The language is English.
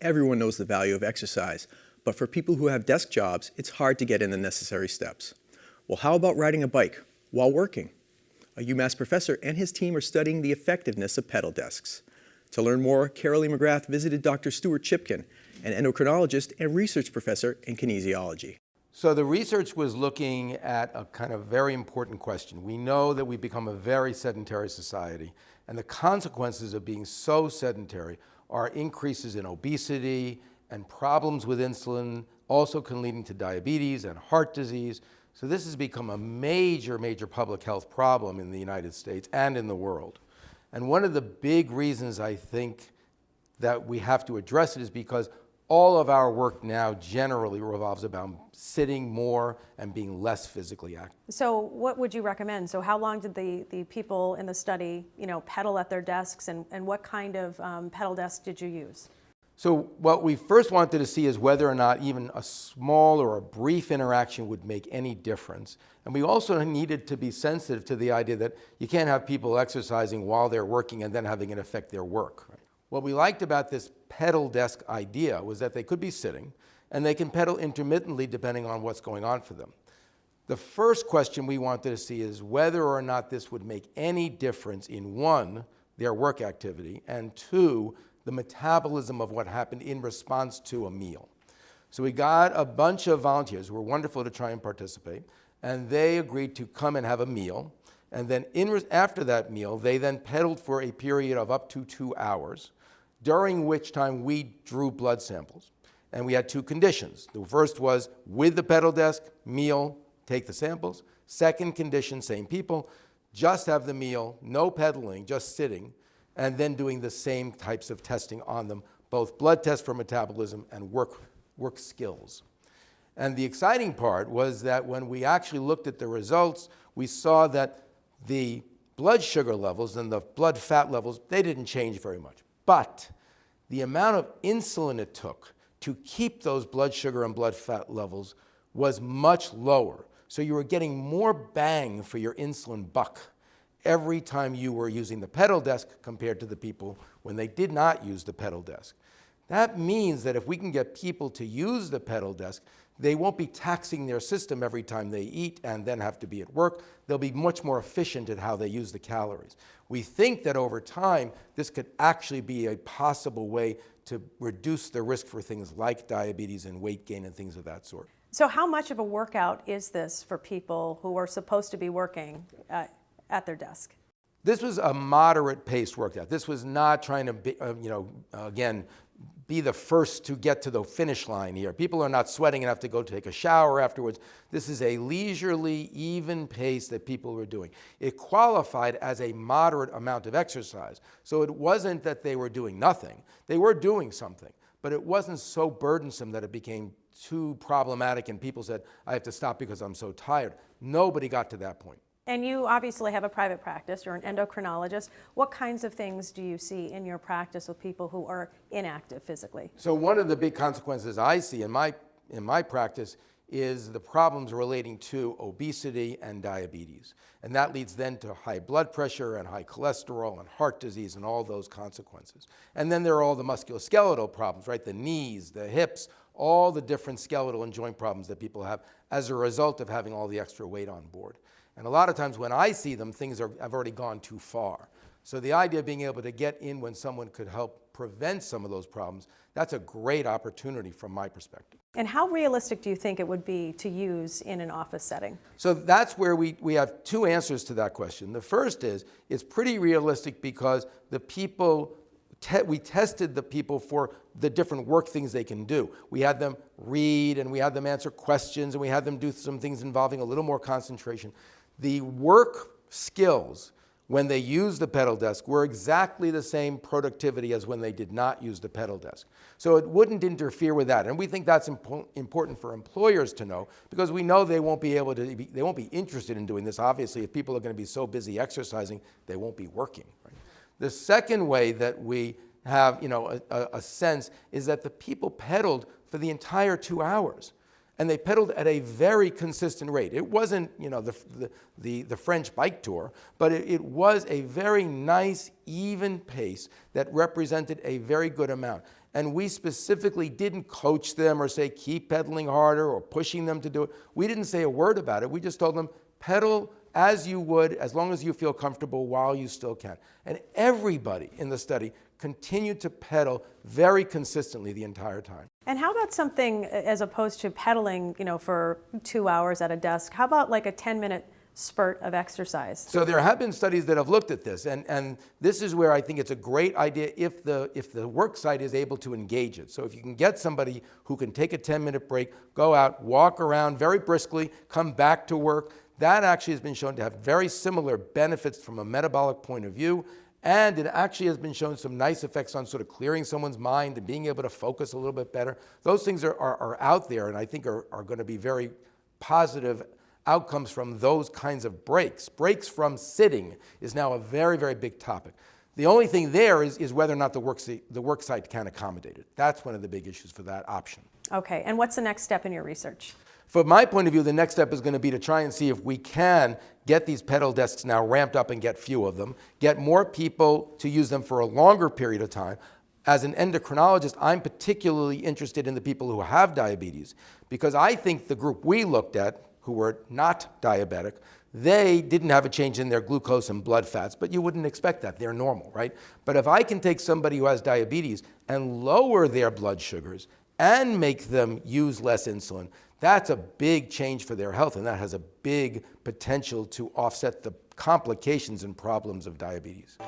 everyone knows the value of exercise, but for people who have desk jobs, it's hard to get in the necessary steps. Well, how about riding a bike while working? A UMass professor and his team are studying the effectiveness of pedal desks. To learn more, Carolee McGrath visited Dr. Stuart Chipkin, an endocrinologist and research professor in kinesiology. So the research was looking at a kind of very important question. We know that we've become a very sedentary society, and the consequences of being so sedentary are increases in obesity and problems with insulin, also can lead to diabetes and heart disease. So this has become a major, major public health problem in the United States and in the world. And one of the big reasons I think that we have to address it is because all of our work now generally revolves about sitting more and being less physically active. So what would you recommend? So how long did the people in the study, pedal at their desks, and what kind of pedal desk did you use? So what we first wanted to see is whether or not even a small or a brief interaction would make any difference. And we also needed to be sensitive to the idea that you can't have people exercising while they're working and then having it affect their work. What we liked about this pedal desk idea was that they could be sitting and they can pedal intermittently depending on what's going on for them. The first question we wanted to see is whether or not this would make any difference in, one, their work activity, and two, the metabolism of what happened in response to a meal. So we got a bunch of volunteers who were wonderful to try and participate, and they agreed to come and have a meal. And then after that meal, they then pedaled for a period of up to 2 hours, during which time we drew blood samples. And we had two conditions. The first was with the pedal desk, meal, take the samples. Second condition, same people, just have the meal, no pedaling, just sitting, and then doing the same types of testing on them, both blood tests for metabolism and work skills. And the exciting part was that when we actually looked at the results, we saw that the blood sugar levels and the blood fat levels, they didn't change very much. But the amount of insulin it took to keep those blood sugar and blood fat levels was much lower. So you were getting more bang for your insulin buck every time you were using the pedal desk compared to the people when they did not use the pedal desk. That means that if we can get people to use the pedal desk, they won't be taxing their system every time they eat and then have to be at work. They'll be much more efficient at how they use the calories. We think that over time, this could actually be a possible way to reduce the risk for things like diabetes and weight gain and things of that sort. So how much of a workout is this for people who are supposed to be working at their desk? This was a moderate paced workout. This was not trying to be, again, be the first to get to the finish line here. People are not sweating enough to go take a shower afterwards. This is a leisurely, even pace that people were doing. It qualified as a moderate amount of exercise. So it wasn't that they were doing nothing. They were doing something, but it wasn't so burdensome that it became too problematic and people said, I have to stop because I'm so tired. Nobody got to that point. And you obviously have a private practice. You're an endocrinologist. What kinds of things do you see in your practice with people who are inactive physically? So one of the big consequences I see in my practice is the problems relating to obesity and diabetes. And that leads then to high blood pressure and high cholesterol and heart disease and all those consequences. And then there are all the musculoskeletal problems, right? The knees, the hips, all the different skeletal and joint problems that people have as a result of having all the extra weight on board. And a lot of times when I see them, things have already gone too far. So the idea of being able to get in when someone could help prevent some of those problems, that's a great opportunity from my perspective. And how realistic do you think it would be to use in an office setting? So that's where we have two answers to that question. The first is, it's pretty realistic because the people, we tested the people for the different work things they can do. We had them read and we had them answer questions and we had them do some things involving a little more concentration. The work skills when they used the pedal desk were exactly the same productivity as when they did not use the pedal desk. So it wouldn't interfere with that. And we think that's important for employers to know because we know they won't be interested in doing this. Obviously, if people are going to be so busy exercising, they won't be working. Right? The second way that we have a sense is that the people pedaled for the entire 2 hours. And they pedaled at a very consistent rate. It wasn't, the French bike tour, but it was a very nice, even pace that represented a very good amount. and we specifically didn't coach them or say keep pedaling harder or pushing them to do it. We didn't say a word about it. We just told them pedal as you would, as long as you feel comfortable while you still can. And everybody in the study continued to pedal very consistently the entire time. And how about something as opposed to pedaling, for 2 hours at a desk? How about like a 10-minute spurt of exercise? So there have been studies that have looked at this, and this is where I think it's a great idea if the work site is able to engage it. So if you can get somebody who can take a 10-minute break, go out, walk around very briskly, come back to work, that actually has been shown to have very similar benefits from a metabolic point of view. And it actually has been shown some nice effects on sort of clearing someone's mind and being able to focus a little bit better. Those things are out there, and I think are going to be very positive outcomes from those kinds of breaks. Breaks from sitting is now a very, very big topic. The only thing there is whether or not the work site can accommodate it. That's one of the big issues for that option. Okay, and what's the next step in your research? From my point of view, the next step is going to be to try and see if we can get these pedal desks now ramped up and get few of them, get more people to use them for a longer period of time. As an endocrinologist, I'm particularly interested in the people who have diabetes, because I think the group we looked at, who were not diabetic, they didn't have a change in their glucose and blood fats, but you wouldn't expect that. They're normal, right? But if I can take somebody who has diabetes and lower their blood sugars and make them use less insulin, that's a big change for their health, and that has a big potential to offset the complications and problems of diabetes.